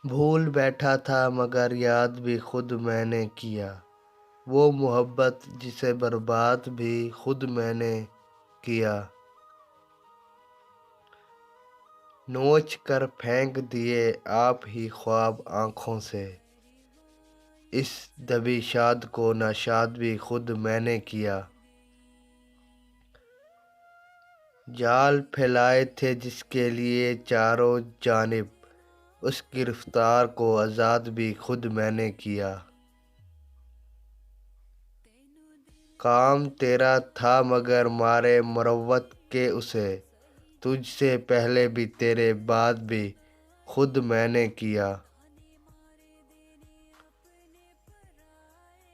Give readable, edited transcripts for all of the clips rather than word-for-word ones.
بھول بیٹھا تھا مگر یاد بھی خود میں نے کیا، وہ محبت جسے برباد بھی خود میں نے کیا۔ نوچ کر پھینک دیے آپ ہی خواب آنکھوں سے، اس دبی شاد کو ناشاد بھی خود میں نے کیا۔ جال پھیلائے تھے جس کے لیے چاروں جانب، اس گرفتار کو آزاد بھی خود میں نے کیا۔ کام تیرا تھا مگر مارے مروت کے اسے، تجھ سے پہلے بھی تیرے بعد بھی خود میں نے کیا۔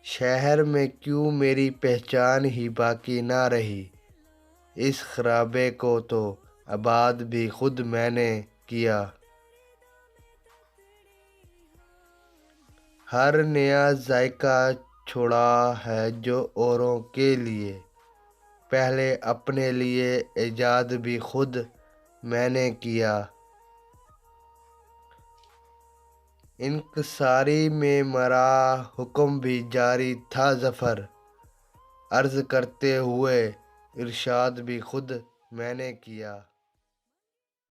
شہر میں کیوں میری پہچان ہی باقی نہ رہی، اس خرابے کو تو آباد بھی خود میں نے کیا۔ ہر نیا ذائقہ چھوڑا ہے جو اوروں کے لیے، پہلے اپنے لیے ایجاد بھی خود میں نے کیا۔ انکساری میں مرا حکم بھی جاری تھا ظفر، عرض کرتے ہوئے ارشاد بھی خود میں نے کیا۔